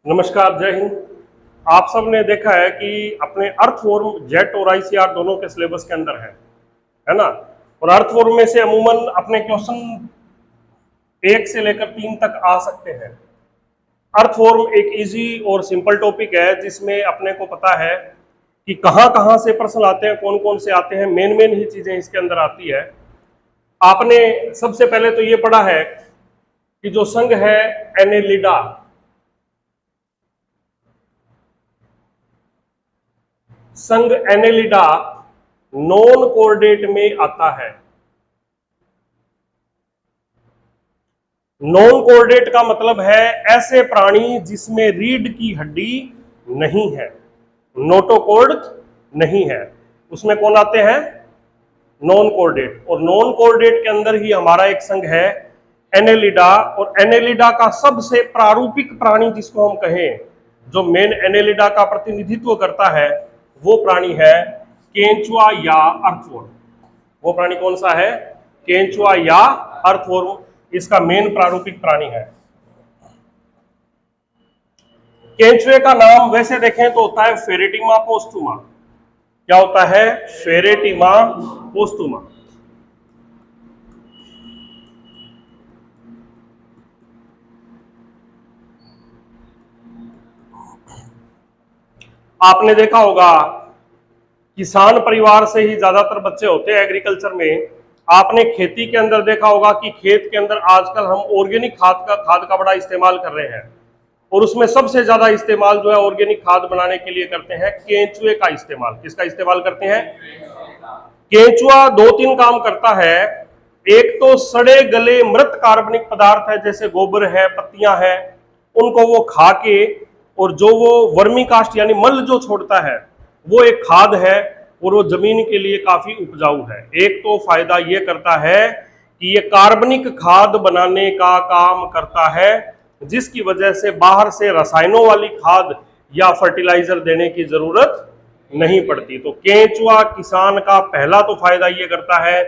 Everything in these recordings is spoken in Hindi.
नमस्कार, जय हिंद। आप सब ने देखा है कि अपने अर्थवॉर्म जेट और आईसीआर दोनों के सिलेबस के अंदर है ना। और अर्थवॉर्म में से अमूमन अपने क्वेश्चन 1 से लेकर 3 तक आ सकते हैं। अर्थवॉर्म एक इजी और सिंपल टॉपिक है जिसमें अपने को पता है कि कहाँ कहाँ से प्रश्न आते हैं, कौन कौन से आते हैं, मेन ही चीजें इसके अंदर आती है। आपने सबसे पहले तो ये पढ़ा है कि जो संघ है एनेलिडा, संघ एनेलिडा नॉन कोऑर्डिनेट में आता है। नॉन कोऑर्डिनेट का मतलब है ऐसे प्राणी जिसमें रीढ़ की हड्डी नहीं है, नोटोकॉर्ड नहीं है, उसमें कौन आते हैं? Non coordinate. और नॉन कोऑर्डिनेट के अंदर ही हमारा एक संघ है एनेलिडा। और एनेलिडा का सबसे प्रारूपिक प्राणी जिसको हम कहें, जो मेन एनेलिडा का प्रतिनिधित्व करता है, वो प्राणी है केंचुआ या अर्थवॉर्म। वो प्राणी कौन सा है? केंचुआ या अर्थवॉर्म इसका मेन प्रारूपिक प्राणी है। केंचुए का नाम वैसे देखें तो होता है फेरेटिमा पोस्टुमा। क्या होता है? फेरेटिमा पोस्टुमा। आपने देखा होगा किसान परिवार से ही ज्यादातर बच्चे होते हैं एग्रीकल्चर में। आपने खेती के अंदर देखा होगा कि खेत के अंदर आजकल हम ऑर्गेनिक खाद का बड़ा इस्तेमाल कर रहे हैं। और उसमें सबसे ज्यादा इस्तेमाल जो है ऑर्गेनिक खाद बनाने के लिए करते हैं केंचुए का इस्तेमाल। किसका इस्तेमाल करते हैं? केंचुआ 2-3 काम करता है। एक तो सड़े गले मृत कार्बनिक पदार्थ है, जैसे गोबर है, पत्तियां हैं, उनको वो खा के, और जो वो वर्मी कास्ट यानी मल जो छोड़ता है वो एक खाद है और वो जमीन के लिए काफी उपजाऊ है। एक तो फायदा ये करता है कि ये कार्बनिक खाद बनाने का काम करता है, जिसकी वजह से बाहर से रसायनों वाली खाद या फर्टिलाइजर देने की जरूरत नहीं पड़ती। तो केंचुआ किसान का पहला तो फायदा ये करता है,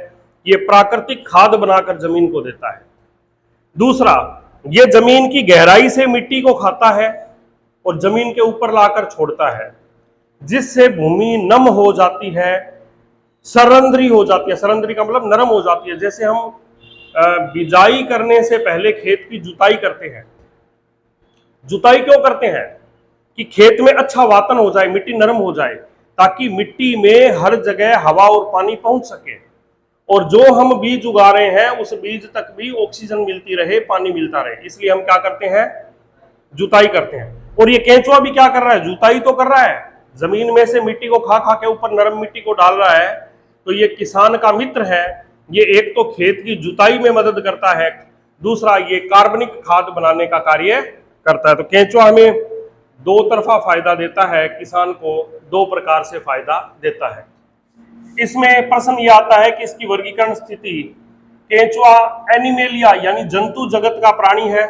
ये प्राकृतिक खाद बनाकर जमीन को देता है। दूसरा, ये जमीन की गहराई से मिट्टी को खाता है और जमीन के ऊपर लाकर छोड़ता है, जिससे भूमि नम हो जाती है, सरंध्री हो जाती है। सरंध्री का मतलब नरम हो जाती है। जैसे हम बिजाई करने से पहले खेत की जुताई करते हैं। जुताई क्यों करते हैं? कि खेत में अच्छा वातन हो जाए, मिट्टी नरम हो जाए, ताकि मिट्टी में हर जगह हवा और पानी पहुंच सके, और जो हम बीज उगा रहे हैं उस बीज तक भी ऑक्सीजन मिलती रहे, पानी मिलता रहे। इसलिए हम क्या करते हैं? जुताई करते हैं। और ये केंचुआ भी क्या कर रहा है? जुताई तो कर रहा है, जमीन में से मिट्टी को खा खा के ऊपर नरम मिट्टी को डाल रहा है। तो ये किसान का मित्र है। ये एक तो खेत की जुताई में मदद करता है, दूसरा ये कार्बनिक खाद बनाने का कार्य करता है। तो केंचुआ हमें दो तरफा फायदा देता है, किसान को 2 प्रकार से फायदा देता है। इसमें प्रश्न ये आता है कि इसकी वर्गीकरण स्थिति, केंचुआ एनिमेलिया यानी जंतु जगत का प्राणी है।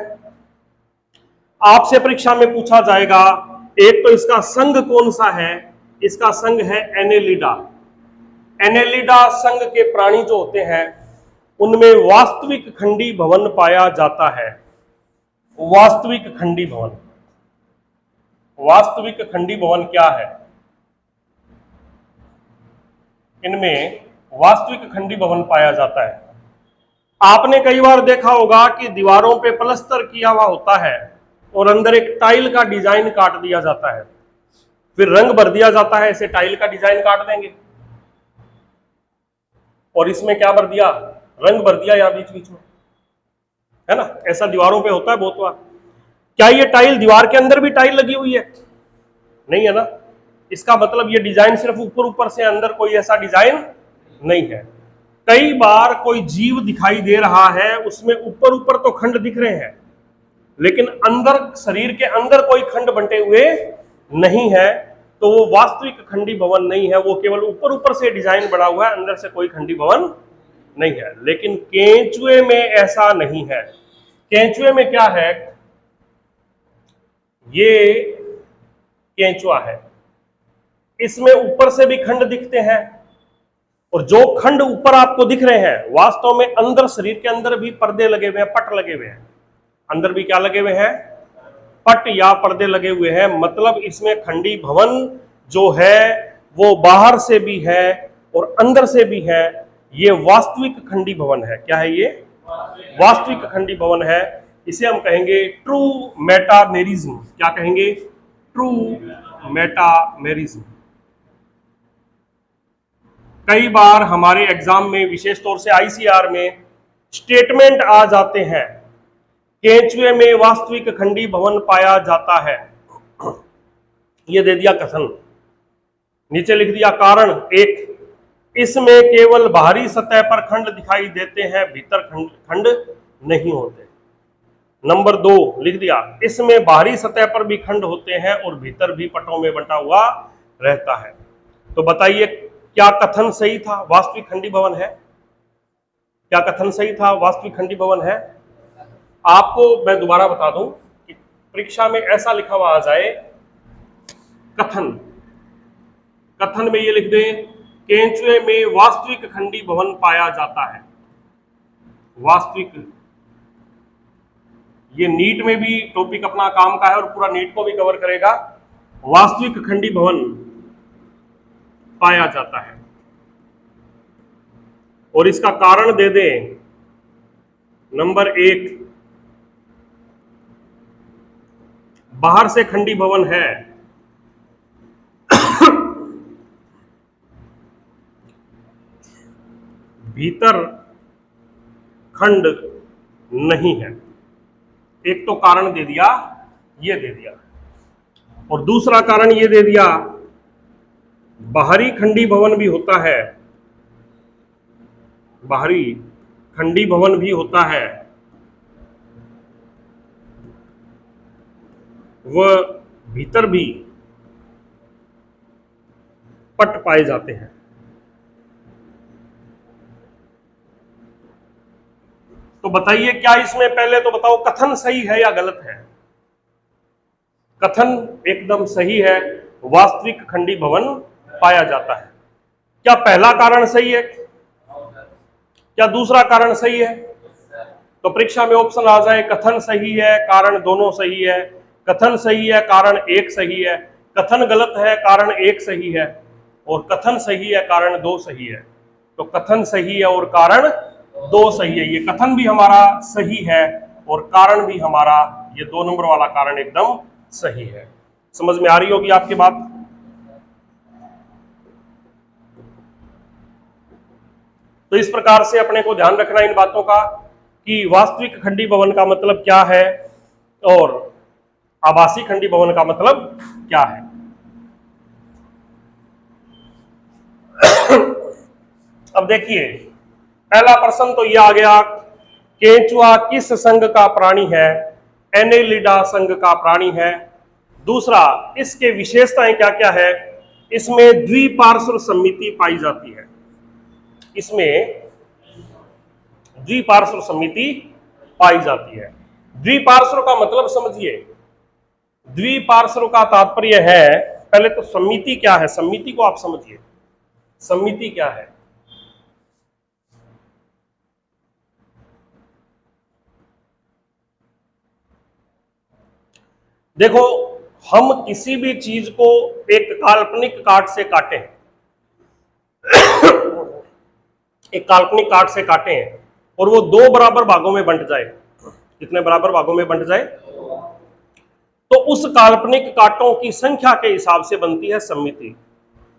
आपसे परीक्षा में पूछा जाएगा, एक तो इसका संघ कौन सा है? इसका संघ है एनेलिडा। एनेलिडा संघ के प्राणी जो होते हैं उनमें वास्तविक खंडी भवन पाया जाता है। वास्तविक खंडी भवन, वास्तविक खंडी भवन क्या है? इनमें वास्तविक खंडी भवन पाया जाता है। आपने कई बार देखा होगा कि दीवारों पे प्लस्तर किया हुआ होता है और अंदर एक टाइल का डिजाइन काट दिया जाता है, फिर रंग भर दिया जाता है। ऐसे टाइल का डिजाइन काट देंगे और इसमें क्या भर दिया? रंग भर दिया यहां बीच बीच में, है ना। ऐसा दीवारों पे होता है बहुत बार। क्या ये टाइल दीवार के अंदर भी टाइल लगी हुई है? नहीं है ना। इसका मतलब ये डिजाइन सिर्फ ऊपर ऊपर से, अंदर कोई ऐसा डिजाइन नहीं है। कई बार कोई जीव दिखाई दे रहा है, उसमें ऊपर ऊपर तो खंड दिख रहे हैं, लेकिन अंदर, शरीर के अंदर कोई खंड बंटे हुए नहीं है, तो वो वास्तविक खंडी भवन नहीं है। वो केवल ऊपर ऊपर से डिजाइन बना हुआ है, अंदर से कोई खंडी भवन नहीं है। लेकिन केंचुए में ऐसा नहीं है। केंचुए में क्या है? ये केंचुआ है, इसमें ऊपर से भी खंड दिखते हैं, और जो खंड ऊपर आपको दिख रहे हैं वास्तव में अंदर, शरीर के अंदर भी पर्दे लगे हुए हैं, पट लगे हुए हैं। अंदर भी क्या लगे हुए हैं? पट या पर्दे लगे हुए हैं, मतलब इसमें खंडी भवन जो है वो बाहर से भी है और अंदर से भी है। ये वास्तविक खंडी भवन है। क्या है ये? वास्तविक खंडी भवन है। इसे हम कहेंगे ट्रू मेटामेरिज्म। क्या कहेंगे? True metamerism. कई बार हमारे एग्जाम में, विशेष तौर से आईसीआर में, स्टेटमेंट आ जाते हैं, केंचुए में वास्तविक खंडी भवन पाया जाता है। ये दे दिया कथन, नीचे लिख दिया कारण। एक, इसमें केवल बाहरी सतह पर खंड दिखाई देते हैं, भीतर खंड नहीं होते। नंबर 2 लिख दिया, इसमें बाहरी सतह पर भी खंड होते हैं और भीतर भी पटों में बंटा हुआ रहता है। तो बताइए क्या कथन सही था? वास्तविक खंडी भवन है। क्या कथन सही था? वास्तविक खंडी भवन है। आपको मैं दोबारा बता दूं कि परीक्षा में ऐसा लिखा हुआ आ जाए कथन, कथन में ये लिख दें, केंचुए में वास्तविक खंडी भवन पाया जाता है। वास्तविक, ये नीट में भी टॉपिक अपना काम का है और पूरा नीट को भी कवर करेगा। वास्तविक खंडी भवन पाया जाता है और इसका कारण दे दें। नंबर 1, बाहर से खंडी भवन है, भीतर खंड नहीं है। एक तो कारण दे दिया, ये दे दिया, और दूसरा कारण ये दे दिया, बाहरी खंडी भवन भी होता है, बाहरी खंडी भवन भी होता है, वह भीतर भी पट पाए जाते हैं। तो बताइए क्या इसमें, पहले तो बताओ कथन सही है या गलत है? कथन एकदम सही है, वास्तविक खंडी भवन पाया जाता है। क्या पहला कारण सही है? क्या दूसरा कारण सही है? तो परीक्षा में ऑप्शन आ जाए, कथन सही है, कारण दोनों सही है, कथन सही है, कारण एक सही है, कथन गलत है, कारण एक सही है, और कथन सही है, कारण 2 सही है। तो कथन सही है और कारण 2 सही है। ये कथन भी हमारा सही है और कारण भी हमारा, ये 2 नंबर वाला कारण एकदम सही है। समझ में आ रही होगी आपकी बात? तो इस प्रकार से अपने को ध्यान रखना इन बातों का कि वास्तविक खंडी भवन का मतलब क्या है और आभासी खंडी भवन का मतलब क्या है। अब देखिए पहला प्रश्न तो ये आ गया, केंचुआ किस संघ का प्राणी है? एनेलिडा संघ का प्राणी है। दूसरा, इसके विशेषताएं क्या क्या है? इसमें द्विपार्श्व समिति पाई जाती है। इसमें द्विपार्श्व समिति पाई जाती है। द्विपार्श्व का मतलब समझिए। द्विपार्श्व का तात्पर्य है, पहले तो समिति क्या है, समिति को आप समझिए। समिति क्या है? देखो, हम किसी भी चीज को एक काल्पनिक काट से काटें, एक काल्पनिक काट से काटें और वो 2 बराबर भागों में बंट जाए। कितने बराबर भागों में बंट जाए? तो उस काल्पनिक काटों की संख्या के हिसाब से बनती है समिति।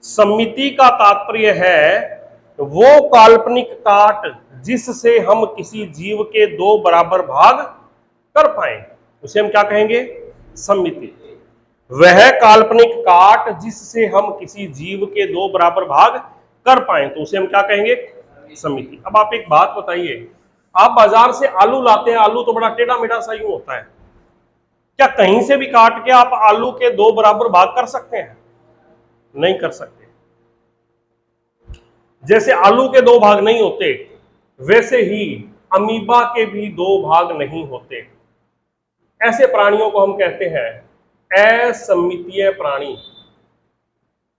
समिति का तात्पर्य है वो काल्पनिक काट जिससे हम किसी जीव के 2 बराबर भाग कर पाए, उसे हम क्या कहेंगे? समिति। वह काल्पनिक काट जिससे हम किसी जीव के 2 बराबर भाग कर पाए तो उसे हम क्या कहेंगे? समिति। अब आप एक बात बताइए, आप बाजार से आलू लाते हैं, आलू तो बड़ा टेढ़ा मेढ़ा सा यूं होता है, क्या कहीं से भी काट के आप आलू के 2 बराबर भाग कर सकते हैं? नहीं कर सकते। जैसे आलू के 2 भाग नहीं होते, वैसे ही अमीबा के भी 2 भाग नहीं होते। ऐसे प्राणियों को हम कहते हैं असमितीय प्राणी,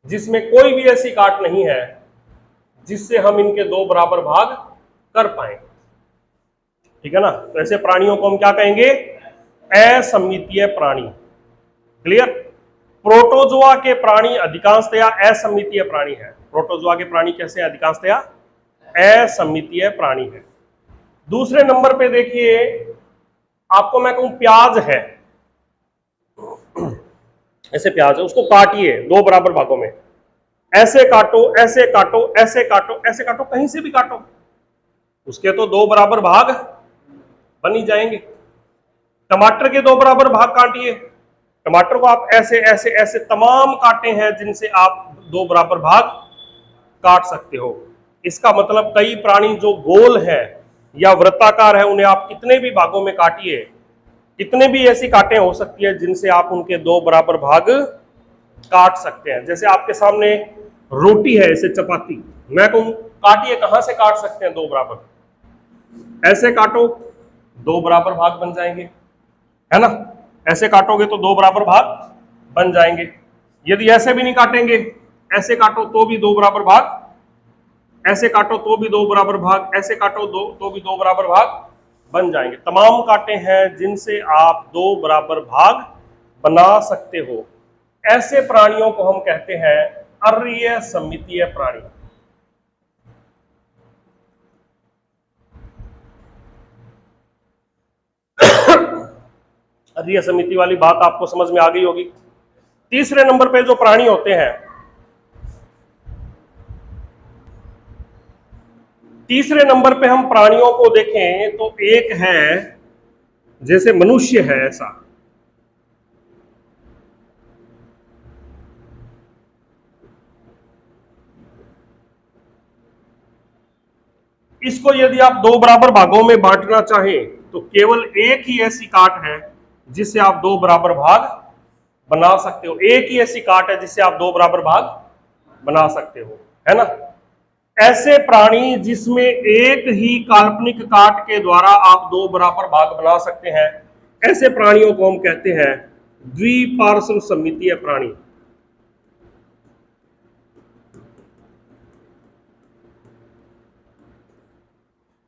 जिसमें कोई भी ऐसी काट नहीं है जिससे हम इनके 2 बराबर भाग कर पाए। ठीक है ना? तो ऐसे प्राणियों को हम क्या कहेंगे? असम्मितीय प्राणी। क्लियर? प्रोटोजोआ के प्राणी अधिकांशतया असम्मितीय प्राणी है। प्रोटोजोआ के प्राणी कैसे हैं? अधिकांशतया असम्मितीय प्राणी है। दूसरे नंबर पे देखिए, आपको मैं कहूं प्याज है, ऐसे प्याज है, उसको काटिए दो बराबर भागों में, ऐसे काटो, ऐसे काटो, ऐसे काटो, ऐसे काटो, कहीं से भी काटो, उसके तो दो बराबर भाग बन ही जाएंगे। टमाटर के दो बराबर भाग काटिए, टमाटर को आप ऐसे ऐसे ऐसे तमाम काटे हैं जिनसे आप दो बराबर भाग काट सकते हो। इसका मतलब कई प्राणी जो गोल है या वृत्ताकार है, उन्हें आप कितने भी भागों में काटिए, कितने भी ऐसी काटें हो सकती है जिनसे आप उनके दो बराबर भाग काट सकते हैं। जैसे आपके सामने रोटी है, ऐसे चपाती, मैं कहूं काटिए, कहां से काट सकते हैं? दो बराबर, ऐसे काटो, दो बराबर भाग बन जाएंगे, है ना? ऐसे काटोगे तो दो बराबर भाग बन जाएंगे। यदि ऐसे भी नहीं काटेंगे, ऐसे काटो तो भी दो बराबर भाग, ऐसे काटो तो भी दो बराबर भाग, ऐसे काटो तो भी दो बराबर भाग बन जाएंगे। तमाम कांटे हैं जिनसे आप दो बराबर भाग बना सकते हो। ऐसे प्राणियों को हम कहते हैं अर्य सममितीय प्राणी। अर्य समिति वाली बात आपको समझ में आ गई होगी। तीसरे नंबर पे जो प्राणी होते हैं, तीसरे नंबर पे हम प्राणियों को देखें तो एक है, जैसे मनुष्य है ऐसा, इसको यदि आप दो बराबर भागों में बांटना चाहें तो केवल एक ही ऐसी काट है जिससे आप दो बराबर भाग बना सकते हो। एक ही ऐसी काट है जिससे आप दो बराबर भाग बना सकते हो, है ना? ऐसे प्राणी जिसमें एक ही काल्पनिक काट के द्वारा आप दो बराबर भाग बना सकते हैं, ऐसे प्राणियों को हम कहते हैं द्विपार्श्व सममितीय प्राणी।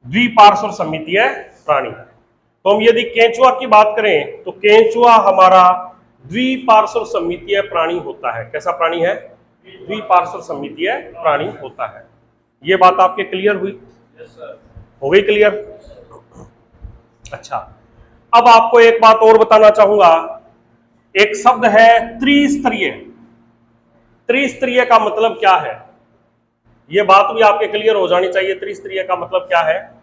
द्विपार्श्व सममितीय प्राणी। तो हम यदि केंचुआ की बात करें तो केंचुआ हमारा द्विपार्श्व सममितीय प्राणी होता है। कैसा प्राणी है? द्विपार्श्व सममितीय प्राणी होता है। ये बात आपके क्लियर हुई? हो गई क्लियर? अच्छा, अब आपको एक बात और बताना चाहूंगा। एक शब्द है त्रिस्तरीय। त्रिस्तरीय का मतलब क्या है? यह बात भी आपके क्लियर हो जानी चाहिए। त्रिस्तरीय का मतलब क्या है?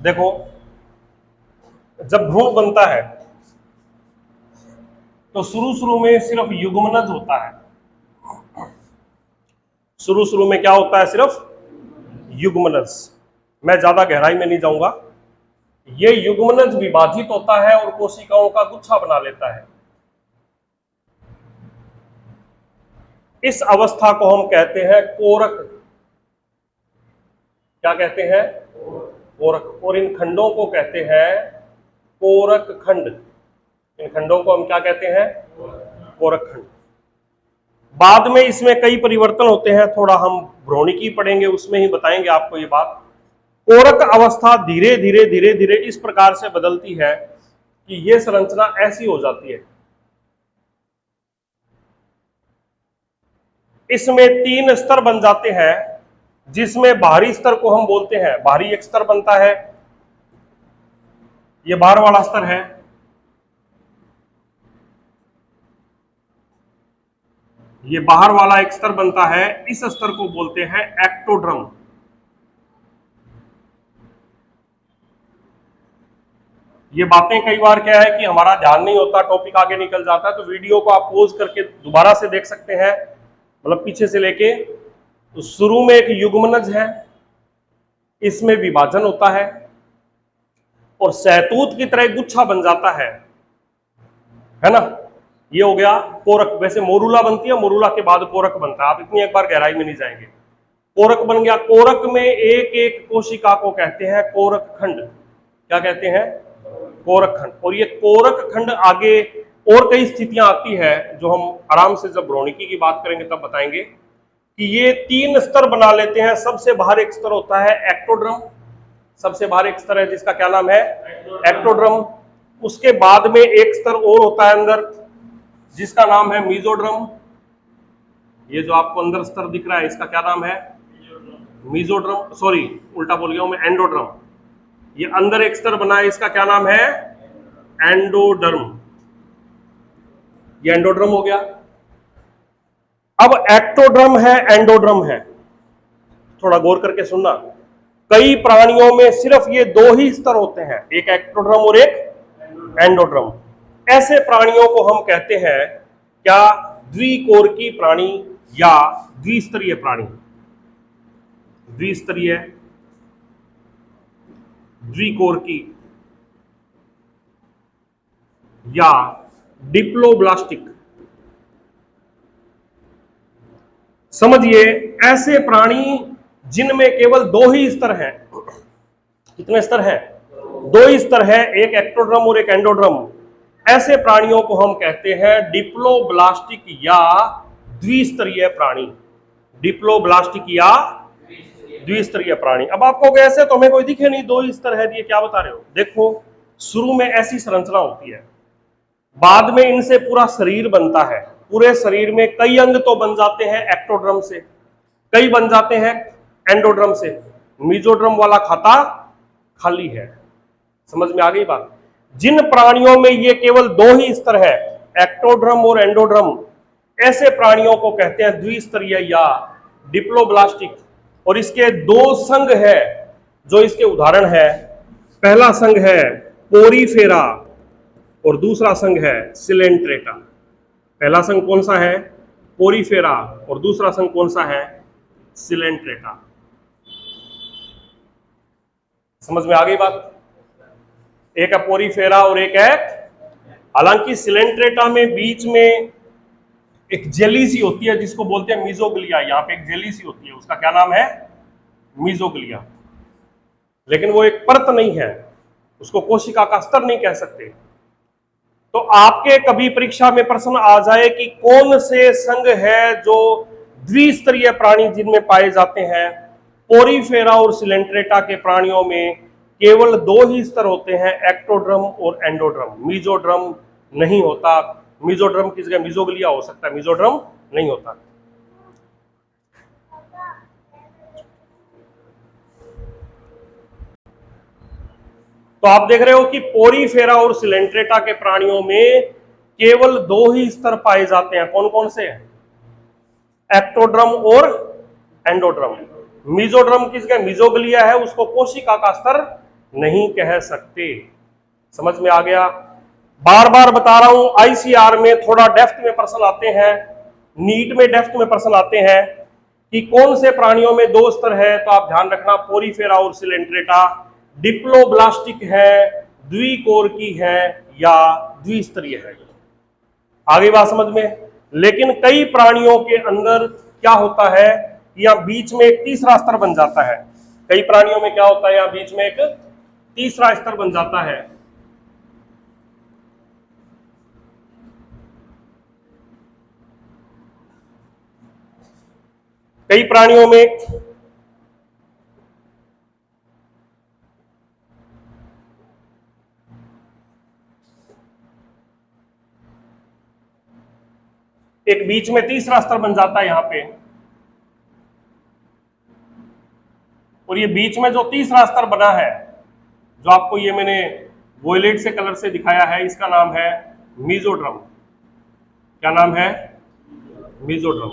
देखो, जब भ्रूण बनता है तो शुरू में सिर्फ युग्मनज होता है। शुरू में क्या होता है? सिर्फ युग्मनज। मैं ज्यादा गहराई में नहीं जाऊंगा। ये युग्मनज विभाजित होता है और कोशिकाओं का गुच्छा बना लेता है। इस अवस्था को हम कहते हैं कोरक। क्या कहते हैं? कोरक। और इन खंडों को कहते हैं कोरक खंड। इन खंडों को हम क्या कहते हैं? कोरक खंड। बाद में इसमें कई परिवर्तन होते हैं, थोड़ा हम भ्रूणिकी पढ़ेंगे, उसमें ही बताएंगे आपको ये बात। कोरक अवस्था धीरे धीरे इस प्रकार से बदलती है कि यह संरचना ऐसी हो जाती है। इसमें तीन स्तर बन जाते हैं, जिसमें बाहरी स्तर को हम बोलते हैं, बाहरी एक स्तर बनता है, ये बाहर वाला स्तर है। ये बाहर वाला एक स्तर बनता है, इस स्तर को बोलते हैं एक्टोड्रम। ये बातें कई बार क्या है कि हमारा ध्यान नहीं होता, टॉपिक आगे निकल जाता है, तो वीडियो को आप पॉज करके दोबारा से देख सकते हैं, मतलब पीछे से लेके। तो शुरू में एक युग्मनज है, इसमें विभाजन होता है और सहतूत की तरह गुच्छा बन जाता है ना? ये हो गया कोरक। वैसे मोरूला बनती है, मोरूला के बाद कोरक बनता है। आप इतनी एक बार गहराई में नहीं जाएंगे। कोरक बन गया। कोरक में एक एक कोशिका को कहते हैं कोरक खंड। क्या कहते हैं? कोरक खंड। और ये कोरक खंड आगे और कई स्थितियां आती है जो हम आराम से जब भ्रूणिकी की बात करेंगे तब बताएंगे कि ये 3 स्तर बना लेते हैं। सबसे बाहर एक स्तर होता है एक्टोड्रम, सबसे बाहर एक स्तर है जिसका क्या नाम है एक्टोड्रम। उसके बाद में एक स्तर और होता है अंदर जिसका नाम है मीजोड्रम। ये जो आपको अंदर स्तर दिख रहा है इसका क्या नाम है मीजोड्रम, सॉरी उल्टा बोल गया हूं मैं, एंडोड्रम। ये अंदर एक स्तर बना है इसका क्या नाम है एंडोडर्म। ये एंडोड्रम हो गया। अब एक्टोड्रम है एंडोड्रम है, थोड़ा गौर करके सुनना। कई प्राणियों में सिर्फ ये 2 ही स्तर होते हैं, एक एक्टोड्रम और एक एंडोड्रम। ऐसे प्राणियों को हम कहते हैं क्या द्विकोरकी प्राणी या द्विस्तरीय प्राणी। द्विस्तरीय, द्विकोरकी या डिप्लोब्लास्टिक। समझिए ऐसे प्राणी जिनमें केवल 2 ही स्तर हैं। कितने स्तर हैं 2 ही स्तर है, एक एक्टोड्रम और एक एंडोड्रम। ऐसे प्राणियों को हम कहते हैं डिप्लोब्लास्टिक या द्विस्तरीय प्राणी। डिप्लोब्लास्टिक या द्विस्तरीय प्राणी। अब आपको ऐसे तो हमें कोई दिखे नहीं 2 ही स्तर है, ये क्या बता रहे हो। देखो शुरू में ऐसी संरचना होती है, बाद में इनसे पूरा शरीर बनता है। पूरे शरीर में कई अंग तो बन जाते हैं एक्टोड्रम से, कई बन जाते हैं एंडोड्रम से। मीजोड्रम वाला खाता खाली है। समझ में आ गई बात। जिन प्राणियों में ये केवल 2 ही स्तर है एक्टोड्रम और एंडोड्रम, ऐसे प्राणियों को कहते हैं द्विस्तरीय या डिप्लोब्लास्टिक। और इसके 2 संघ है जो इसके उदाहरण है। पहला संघ है पोरीफेरा और दूसरा संघ है सिलेंट्रेटा। पहला संघ कौन सा है पोरीफेरा और दूसरा संघ कौन सा है सिलेंट्रेटा। समझ में आ गई बात। एक है पोरीफेरा और एक है, हालांकि सिलेंट्रेटा में बीच में एक जेली सी होती है जिसको बोलते हैं मीजोग्लिया। यहाँ पे एक जेली सी होती है, उसका क्या नाम है मीजोग्लिया। लेकिन वो एक परत नहीं है, उसको कोशिका का स्तर नहीं कह सकते। तो आपके कभी परीक्षा में प्रश्न आ जाए कि कौन से संघ है जो द्विस्तरीय प्राणी जिनमें पाए जाते हैं। पोरीफेरा और सिलेंट्रेटा के प्राणियों में केवल 2 ही स्तर होते हैं, एक्टोड्रम और एंडोड्रम। मीजोड्रम नहीं होता। मीजोड्रम की जगह मीजोग्लिया हो सकता है, मीजोड्रम नहीं होता। तो आप देख रहे हो कि पोरीफेरा और सिलेंट्रेटा के प्राणियों में केवल 2 ही स्तर पाए जाते हैं। कौन कौन से हैं एक्टोड्रम और एंडोड्रम। मीजोड्रम की जगह मीजोग्लिया है, उसको कोशिका का स्तर नहीं कह सकते। समझ में आ गया। बार बार बता रहा हूं, आईसीआर में थोड़ा डेप्थ में प्रश्न आते हैं, नीट में डेप्थ में प्रश्न आते हैं कि कौन से प्राणियों में 2 स्तर है। तो आप ध्यान रखना पोरीफेरा और सिलेंट्रेटा डिप्लोब्लास्टिक है, द्विकोरकी है या द्विस्तरीय है। आगे बात समझ में। लेकिन कई प्राणियों के अंदर क्या होता है, या बीच में एक तीसरा स्तर बन जाता है। कई प्राणियों में क्या होता है, या बीच में एक तीसरा स्तर बन जाता है। कई प्राणियों में एक बीच में तीसरा स्तर बन जाता है यहां पे। और ये बीच में जो तीसरा स्तर बना है, जो आपको ये मैंने वॉयलेट से कलर से दिखाया है, इसका नाम है मीजोड्रम। क्या नाम है मीजोड्रम।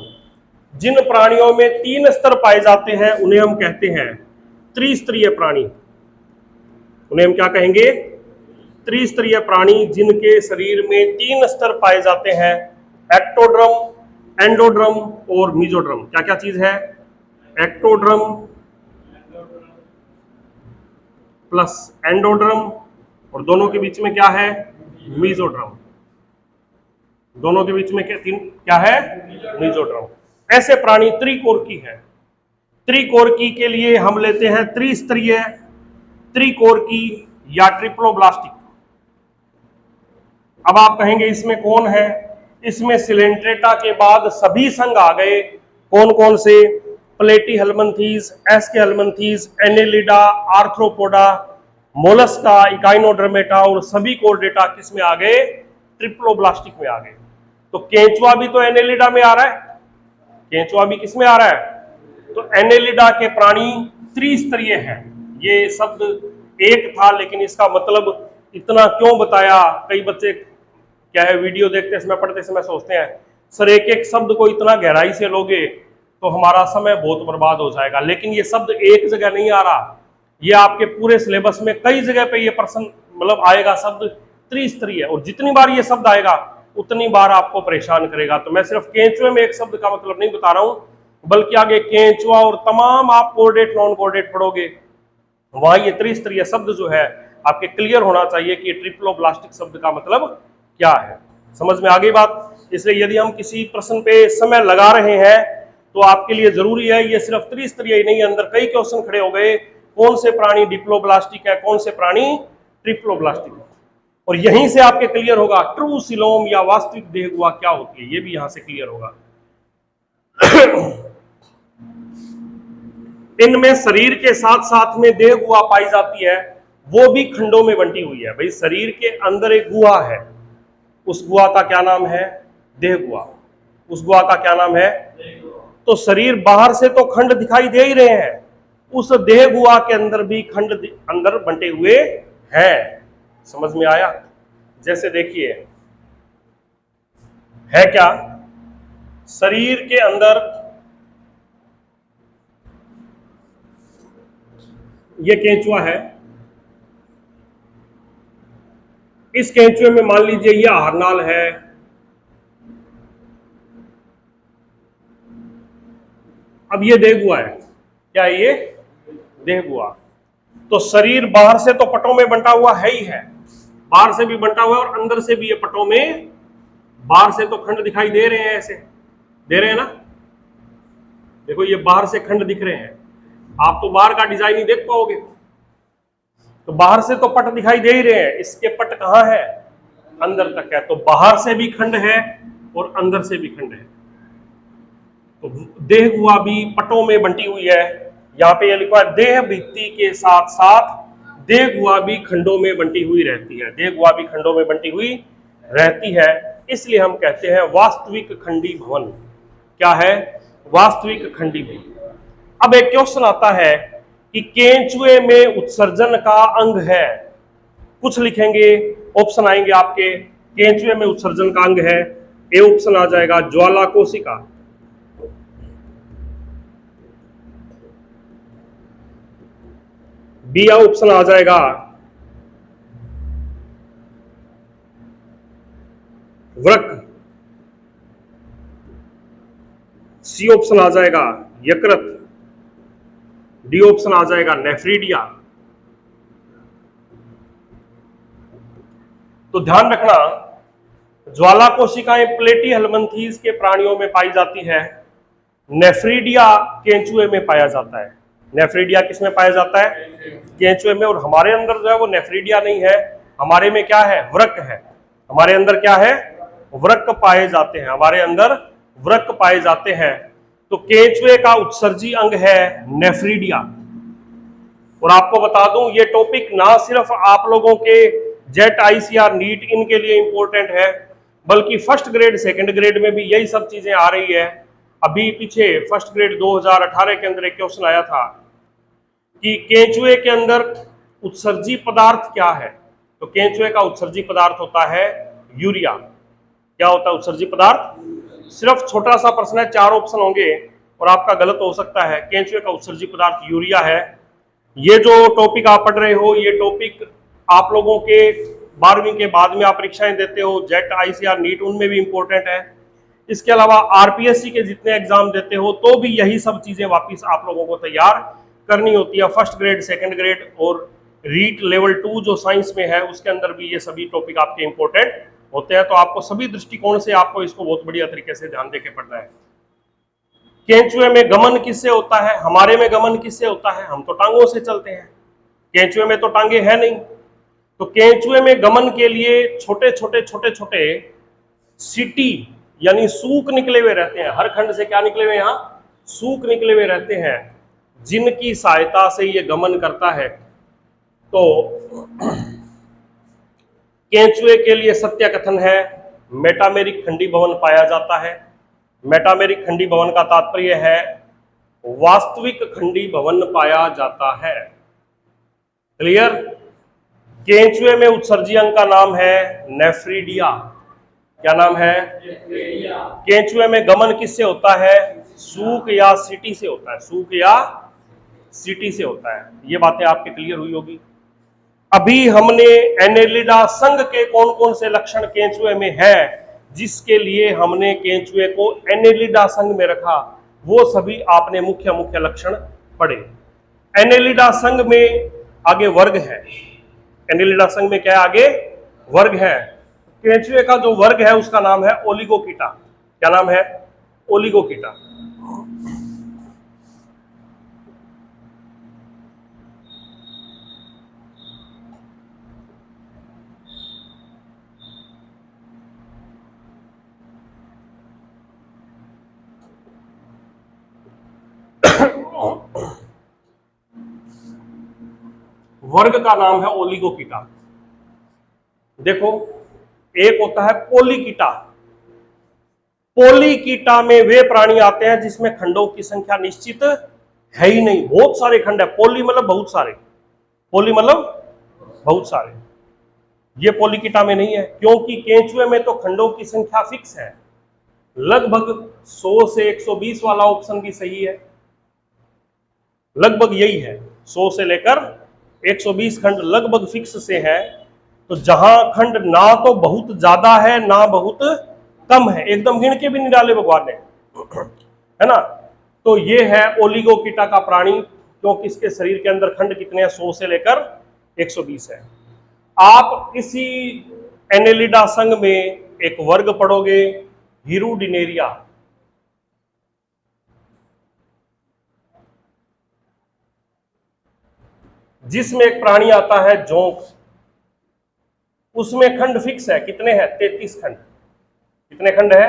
जिन प्राणियों में 3 स्तर पाए जाते हैं उन्हें हम कहते हैं त्रिस्तरीय प्राणी। उन्हें हम क्या कहेंगे त्रिस्तरीय प्राणी, जिनके शरीर में 3 स्तर पाए जाते हैं, एक्टोड्रम, एंडोड्रम और मीजोड्रम। क्या क्या चीज है एक्टोड्रम प्लस एंडोड्रम, और दोनों के बीच में क्या है मीजोड्रम। दोनों के बीच में क्या है मीजोड्रम। ऐसे प्राणी त्रिकोरकी है। त्रिकोरकी के लिए हम लेते हैं त्रिस्तरीय, त्रिकोरकी या ट्रिप्लोब्लास्टिक। अब आप कहेंगे इसमें कौन है, इसमें सिलेंट्रेटा के बाद सभी संघ आ गए। कौन कौन से? Platyhelminthes, aschelminthes, annelida, arthropoda, mollusca, echinodermata और सभी कोर्डेटा किस में आ गए? ट्रिप्लोब्लास्टिक में आ गए। तो केंचुआ भी तो एनेलिडा में आ रहा है, केंचुआ भी किस में आ रहा है? तो एनेलिडा के प्राणी त्रिस्तरीय है। ये शब्द एक था लेकिन इसका मतलब इतना क्यों बताया? कई बच्चे क्या है वीडियो देखते समय, पढ़ते समय सोचते हैं सर एक एक शब्द को इतना गहराई से लोगे तो हमारा समय बहुत बर्बाद हो जाएगा। लेकिन ये शब्द एक जगह नहीं आ रहा, ये आपके पूरे सिलेबस में कई जगह पे ये प्रश्न मतलब आएगा शब्द त्रिस्तरीय, और जितनी बार ये शब्द आएगा उतनी बार आपको परेशान करेगा। तो मैं सिर्फ केंचुए में एक शब्द का मतलब नहीं बता रहा हूं, बल्कि आगे केंचुआ और तमाम आप कोर्डेट नॉन कोर्डेट पढ़ोगे वहां ये त्रिस्तरीय शब्द जो है आपके क्लियर होना चाहिए कि ट्रिप्लोब्लास्टिक शब्द का मतलब क्या है। समझ में आ गई बात? इसलिए यदि हम किसी प्रश्न पे समय लगा रहे हैं तो आपके लिए जरूरी है, ये सिर्फ त्रिस्तरीय ही नहीं, अंदर कई क्वेश्चन खड़े हो गए, कौन से प्राणी डिप्लोब्लास्टिक है, कौन से प्राणी ट्रिप्लोब्लास्टिक है, और यहीं से आपके क्लियर होगा ट्रू सिलोम या वास्तविक देहगुहा क्या होती है, ये भी यहां से क्लियर होगा। इनमें शरीर के साथ साथ में देह गुहा पाई जाती है, वो भी खंडों में बंटी हुई है। भाई शरीर के अंदर एक गुहा है, उस गुहा का क्या नाम है? देह गुहा। उस गुहा का क्या नाम है? तो शरीर बाहर से तो खंड दिखाई दे ही रहे हैं, उस देह गुहा के अंदर भी खंड अंदर बंटे हुए हैं। समझ में आया? जैसे देखिए है क्या, शरीर के अंदर ये केंचुआ है, इस केंचुए में मान लीजिए ये आहारनाल है, अब ये देहगुहा है। क्या है ये? देहगुहा। तो शरीर बाहर से तो पटों में बंटा हुआ है ही है, बाहर से भी बंटा हुआ है और अंदर से भी ये पटों में, बाहर से तो खंड दिखाई दे रहे हैं, ऐसे दे रहे हैं ना, देखो ये बाहर से खंड दिख रहे हैं, आप तो बाहर का डिजाइन ही देख पाओगे, तो बाहर से तो पट दिखाई दे ही रहे हैं, इसके पट कहां है? अंदर तक है। तो बाहर से भी खंड है और अंदर से भी खंड है। तो देहगुहा भी पटों में बंटी हुई है। यहां पे ये लिखा है देह भित्ति के साथ साथ देहगुहा भी खंडों में बंटी हुई रहती है, देहगुहा भी खंडों में बंटी हुई रहती है। इसलिए हम कहते हैं वास्तविक खंडी भवन। क्या है? वास्तविक खंडी भवन। अब एक क्वेश्चन आता है कि केंचुए में उत्सर्जन का अंग है, कुछ लिखेंगे, ऑप्शन आएंगे आपके, केंचुए में उत्सर्जन का अंग है। ए ऑप्शन आ जाएगा ज्वाला कोशिका, बी ऑप्शन आ जाएगा वृक्क, सी ऑप्शन आ जाएगा यकृत, डी ऑप्शन आ जाएगा नेफ्रीडिया। तो ध्यान रखना, ज्वाला कोशिकाएं प्लेटीहेल्मिन्थीज के प्राणियों में पाई जाती है, नेफ्रीडिया केंचुए में पाया जाता है। नेफ्रीडिया किस में पाया जाता है? केंचुए में। और हमारे अंदर जो है वो नेफ्रीडिया नहीं है, हमारे में क्या है? वृक्क है। हमारे अंदर क्या है? वृक्क पाए जाते हैं, हमारे अंदर वृक्क पाए जाते हैं। तो केंचुए का उत्सर्जी अंग है नेफ्रीडिया। और आपको बता दूं ये टॉपिक ना सिर्फ आप लोगों के जेट, आईसीआर, नीट इनके लिए इंपॉर्टेंट है, बल्कि फर्स्ट ग्रेड सेकंड ग्रेड में भी यही सब चीजें आ रही है। अभी पीछे फर्स्ट ग्रेड 2018 के अंदर एक क्वेश्चन आया था कि केंचुए के अंदर उत्सर्जी पदार्थ क्या है? तो केंचुए का उत्सर्जी पदार्थ होता है यूरिया। क्या होता है उत्सर्जी पदार्थ? सिर्फ छोटा सा प्रश्न है, 4 ऑप्शन होंगे और आपका गलत हो सकता है। केंचुए का उत्सर्जी पदार्थ यूरिया है। ये जो टॉपिक आप पढ़ रहे हो, ये टॉपिक आप लोगों के 12वीं के बाद में आप परीक्षाएं देते हो, जेट, आईसीआर, नीट, उनमें भी इंपॉर्टेंट है। इसके अलावा आरपीएससी के जितने एग्जाम देते हो तो भी यही सब चीजें वापस आप लोगों को तैयार करनी होती है। फर्स्ट ग्रेड, सेकंड ग्रेड और रीट लेवल 2 जो साइंस में है उसके अंदर भी ये सभी टॉपिक आपके इंपॉर्टेंट होते हैं। तो आपको सभी दृष्टिकोण से आपको इसको बहुत बढ़िया तरीके से ध्यान देके पढ़ना है। केंचुए में गमन किससे होता है? हमारे में गमन किससे होता है? हम तो टांगों से चलते हैं, केंचुए में तो टांगे हैं नहीं। तो केंचुए में गमन के लिए छोटे छोटे छोटे छोटे सीटी यानी सूक निकले हुए रहते हैं। हर खंड से क्या निकले हुए, यहां सूक निकले हुए रहते हैं, जिनकी सहायता से ये गमन करता है। तो केंचुए के लिए सत्य कथन है, मेटामेरिक खंडी भवन पाया जाता है। मेटामेरिक खंडी भवन का तात्पर्य है वास्तविक खंडी भवन पाया जाता है। क्लियर। केंचुए में उत्सर्जी अंग का नाम है नेफ्रीडिया। क्या नाम है? केंचुए में गमन किससे होता है? सूक या सीटी से होता है। सूक या सीटी से होता है। ये बातें आपके क्लियर हुई होगी। अभी हमने एनेलिडा संघ के कौन कौन से लक्षण केंचुए में है, जिसके लिए हमने केंचुए को एनेलिडा संघ में रखा, वो सभी आपने मुख्य मुख्य लक्षण पढ़े। एनेलिडा संघ में आगे वर्ग है। एनेलिडा संघ में क्या है? आगे वर्ग है। केंचुए का जो वर्ग है उसका नाम है ओलिगोकीटा। क्या नाम है? ओलिगोकीटा। वर्ग का नाम है ओलिगोकीटा। देखो, एक होता है पोलीकीटा। पोलीकीटा में वे प्राणी आते हैं जिसमें खंडों की संख्या निश्चित है ही नहीं, बहुत सारे खंड है। पोली मतलब बहुत सारे, पोली मतलब बहुत सारे। ये पोलीकीटा में नहीं है, क्योंकि केंचुए में तो खंडों की संख्या फिक्स है। लगभग 100 से 120 वाला ऑप्शन भी सही है। लगभग यही है, 100 से लेकर 120 खंड लगभग फिक्स से है। तो जहां खंड ना तो बहुत ज्यादा है ना बहुत कम है, एकदम गिन के भी नहीं डाले भगवान ने, है ना। तो ये है ओलिगोकीटा का प्राणी, क्योंकि इसके शरीर के अंदर खंड कितने हैं? 100 से लेकर 120 है। आप इसी एनेलिडा संघ में एक वर्ग पढ़ोगे, हिरुडिनेरिया। जिसमें एक प्राणी आता है जोंक, उसमें खंड फिक्स है। कितने हैं? 33 खंड। कितने खंड है?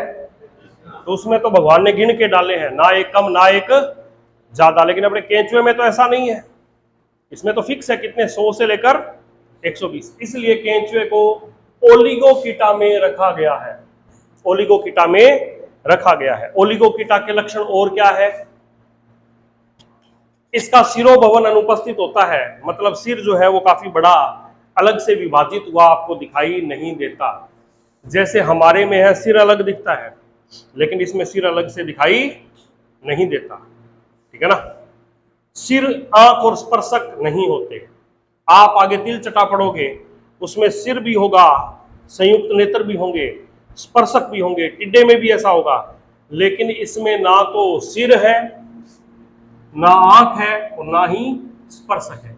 तो उसमें तो भगवान ने गिन के डाले हैं, ना एक कम ना एक ज्यादा। लेकिन अपने केंचुए में तो ऐसा नहीं है, इसमें तो फिक्स है। कितने? 100 से लेकर 120। इसलिए केंचुए को ओलिगोकीटा में रखा गया है। ओलिगोकीटा में रखा गया है। ओलिगोकीटा के लक्षण और क्या है? इसका सिरोभवन अनुपस्थित होता है, मतलब सिर जो है वो काफी बड़ा अलग से विभाजित हुआ आपको दिखाई नहीं देता। जैसे हमारे में है सिर अलग दिखता है, लेकिन इसमें सिर अलग से दिखाई नहीं देता। ठीक है ना। सिर, आंख और स्पर्शक नहीं होते। आप आगे तिल चटा पढ़ोगे, उसमें सिर भी होगा, संयुक्त नेत्र भी होंगे, स्पर्शक भी होंगे। टिड्डे में भी ऐसा होगा, लेकिन इसमें ना तो सिर है, ना आंख है और ना ही स्पर्शक है।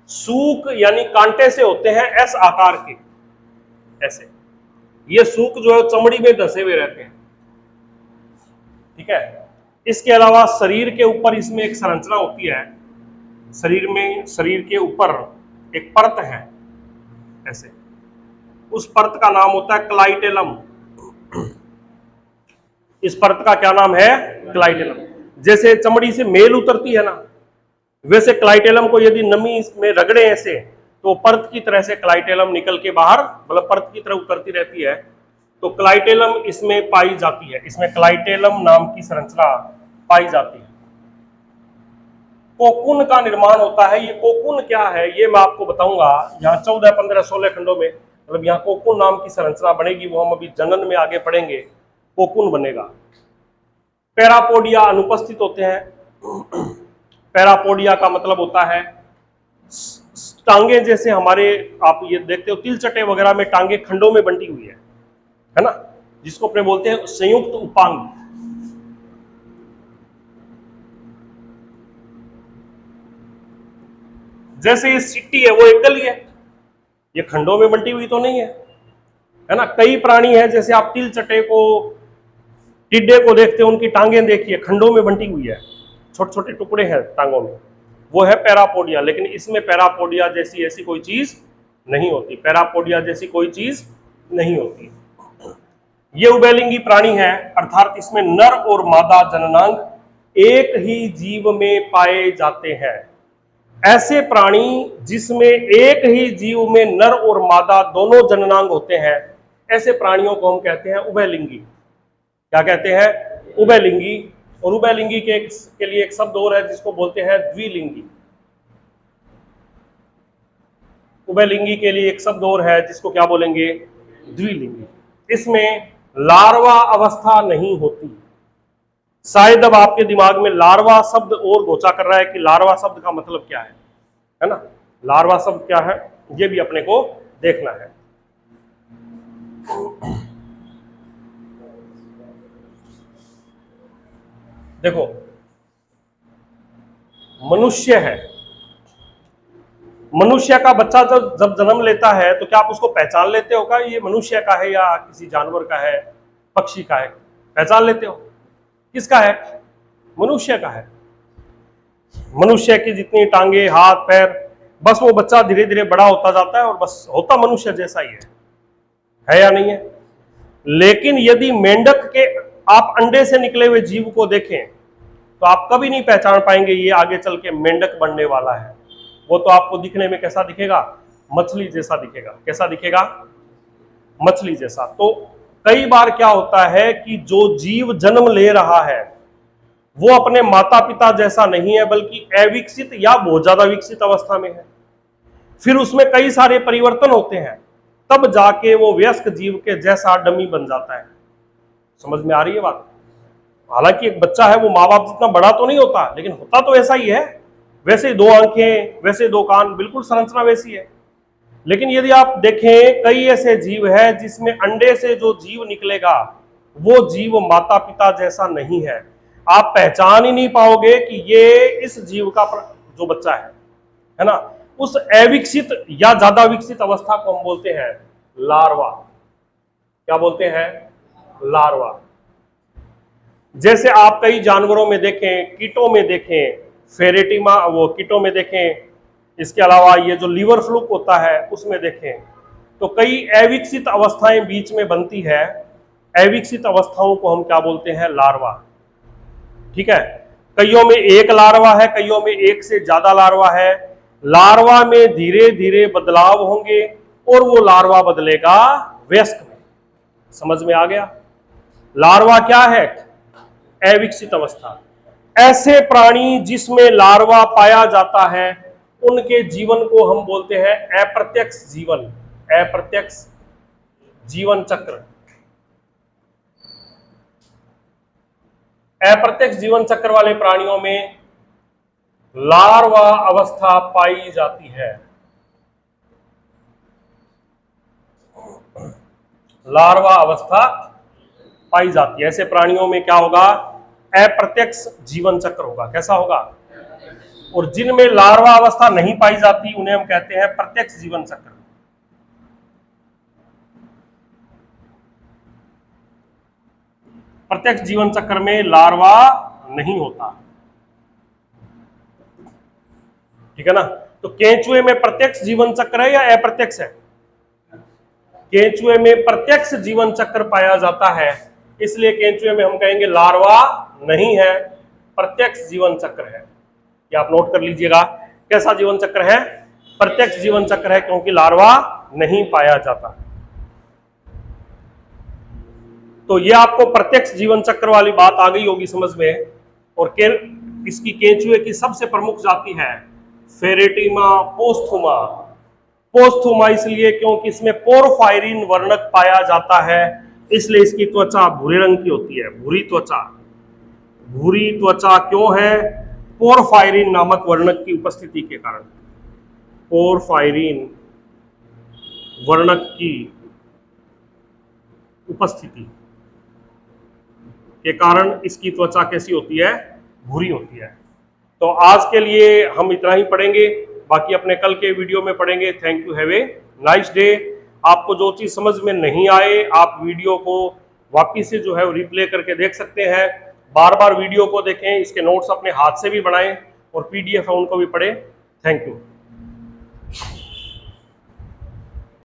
सूक यानी कांटे से होते हैं एस आकार के, ऐसे। ये सूक जो है चमड़ी में धसे हुए रहते हैं। ठीक है। इसके अलावा शरीर के ऊपर इसमें एक संरचना होती है। शरीर में, शरीर के ऊपर एक परत है ऐसे, उस परत का नाम होता है क्लाइटेलम। इस परत का क्या नाम है? क्लाइटेलम। जैसे चमड़ी से मेल उतरती है ना, वैसे क्लाइटेलम को यदि नमी में रगड़े ऐसे, तो परत की तरह से क्लाइटेलम निकल के बाहर, मतलब परत की तरह उतरती रहती है। तो क्लाइटेलम इसमें पाई जाती है। इसमें क्लाइटेलम नाम की संरचना पाई जाती है। कोकून का निर्माण होता है। ये कोकून क्या है ये मैं आपको बताऊंगा। यहाँ 14, 15, 16 खंडों में, मतलब यहाँ कोकून नाम की संरचना बनेगी, वो हम अभी जनन में आगे पढ़ेंगे। कोकून बनेगा। पैरापोडिया अनुपस्थित होते हैं। पैरापोडिया का मतलब होता है टांगे, जैसे हमारे आप ये देखते हो तिल चटे वगैरह में टांगे खंडों में बंटी हुई है ना, जिसको अपने बोलते हैं संयुक्त उपांग। जैसे ये सिट्टी है वो एकल ही है, ये खंडों में बंटी हुई तो नहीं है ना। कई प्राणी है, जैसे आप तिल चटे को, टिड्डे को देखते हो, उनकी टांगें देखिए खंडों में बंटी हुई है, छोटे छोटे टुकड़े हैं टांगों में, वो है पैरापोडिया। लेकिन इसमें पैरापोडिया जैसी ऐसी कोई चीज नहीं होती, पैरापोडिया जैसी कोई चीज नहीं होती। ये उभयलिंगी प्राणी है, अर्थात इसमें नर और मादा जननांग एक ही जीव में पाए जाते हैं। ऐसे प्राणी जिसमें एक ही जीव में नर और मादा दोनों जननांग होते हैं, ऐसे प्राणियों को हम कहते हैं उभयलिंगी। क्या कहते हैं? उभयलिंगी। और उभयलिंगी के लिए एक शब्द और है जिसको बोलते हैं द्विलिंगी। उभयलिंगी के लिए एक शब्द और है जिसको क्या बोलेंगे? द्विलिंगी। इसमें लार्वा अवस्था नहीं होती। शायद अब आपके दिमाग में लार्वा शब्द और गोचा कर रहा है कि लार्वा शब्द का मतलब क्या है ना? लार्वा शब्द क्या है ये भी अपने को देखना है। देखो, मनुष्य है, मनुष्य का बच्चा जब जन्म लेता है तो क्या आप उसको पहचान लेते हो? क्या ये मनुष्य का है या किसी जानवर का है, पक्षी का है? पहचान लेते हो? किसका है? मनुष्य का है। मनुष्य की जितनी टांगे, हाथ, पैर, बस वो बच्चा धीरे धीरे बड़ा होता जाता है और बस होता मनुष्य जैसा ही है या नहीं है? लेकिन यदि मेंढक के आप अंडे से निकले हुए जीव को देखें तो आप कभी नहीं पहचान पाएंगे ये आगे चल के मेंढक बनने वाला है। वो तो आपको दिखने में कैसा दिखेगा? मछली जैसा दिखेगा। कैसा दिखेगा? मछली जैसा। तो कई बार क्या होता है कि जो जीव जन्म ले रहा है वो अपने माता पिता जैसा नहीं है, बल्कि अविकसित या बहुत ज्यादा विकसित अवस्था में है। फिर उसमें कई सारे परिवर्तन होते हैं, तब जाके वो वयस्क जीव के जैसा डमी बन जाता है। समझ में आ रही है बात? हालांकि एक बच्चा है वो माँ बाप जितना बड़ा तो नहीं होता, लेकिन होता तो ऐसा ही है। वैसे ही 2 आंखें, वैसे 2 कान, बिल्कुल संरचना वैसी है। लेकिन यदि आप देखें, कई ऐसे जीव है जिसमें अंडे से जो जीव निकलेगा वो जीव माता पिता जैसा नहीं है। आप पहचान ही नहीं पाओगे कि ये इस जीव का जो बच्चा है ना, उस अविकसित या ज्यादा विकसित अवस्था को हम बोलते हैं लार्वा। क्या बोलते हैं? लार्वा। जैसे आप कई जानवरों में देखें, कीटों में देखें, फेरेटिमा वो कीटों में देखें, इसके अलावा ये जो लीवर फ्लूक होता है उसमें देखें, तो कई अविकसित अवस्थाएं बीच में बनती है। अविकसित अवस्थाओं को हम क्या बोलते हैं? लार्वा। ठीक है? कईयों में एक लार्वा है, कईयों में एक से ज्यादा लार्वा है। लार्वा में धीरे धीरे बदलाव होंगे और वो लार्वा बदलेगा वयस्क में। समझ में आ गया? लार्वा क्या है? अविकसित अवस्था। ऐसे प्राणी जिसमें लार्वा पाया जाता है उनके जीवन को हम बोलते हैं अप्रत्यक्ष जीवन। अप्रत्यक्ष जीवन चक्र। अप्रत्यक्ष जीवन चक्र वाले प्राणियों में लार्वा अवस्था पाई जाती है। लार्वा अवस्था पाई जाती है। ऐसे प्राणियों में क्या होगा? अप्रत्यक्ष जीवन चक्र होगा। कैसा होगा? और जिनमें लार्वा अवस्था नहीं पाई जाती उन्हें हम कहते हैं प्रत्यक्ष जीवन चक्र। प्रत्यक्ष जीवन चक्र में लार्वा नहीं होता। ठीक है ना? तो केंचुए में प्रत्यक्ष जीवन चक्र है या अप्रत्यक्ष है? केंचुए में प्रत्यक्ष जीवन चक्र पाया जाता है, इसलिए केंचुए में हम कहेंगे लार्वा नहीं है, प्रत्यक्ष जीवन चक्र है। ये आप नोट कर लीजिएगा। कैसा जीवन चक्र है? प्रत्यक्ष जीवन चक्र है, क्योंकि लार्वा नहीं पाया जाता। तो ये आपको प्रत्यक्ष जीवन चक्र वाली बात आ गई होगी समझ में। और इसकी केंचुए की सबसे प्रमुख जाति है फेरेटिमा पोस्थुमा। पोस्थुमा इसलिए क्योंकि इसमें पोरफायरिन वर्णक पाया जाता है, इसलिए इसकी त्वचा भूरे रंग की होती है। भूरी त्वचा। भूरी त्वचा क्यों है? पोरफायरिन नामक वर्णक की उपस्थिति के कारण। पोरफायरिन वर्णक की उपस्थिति के कारण इसकी त्वचा कैसी होती है? भूरी होती है। तो आज के लिए हम इतना ही पढ़ेंगे, बाकी अपने कल के वीडियो में पढ़ेंगे। Thank you, have a nice day. आपको जो चीज समझ में नहीं आए आप वीडियो को वापिस से जो है रिप्ले करके देख सकते हैं। बार बार वीडियो को देखें, इसके नोट्स अपने हाथ से भी बनाएं और PDF है उनको भी पढ़ें। Thank you.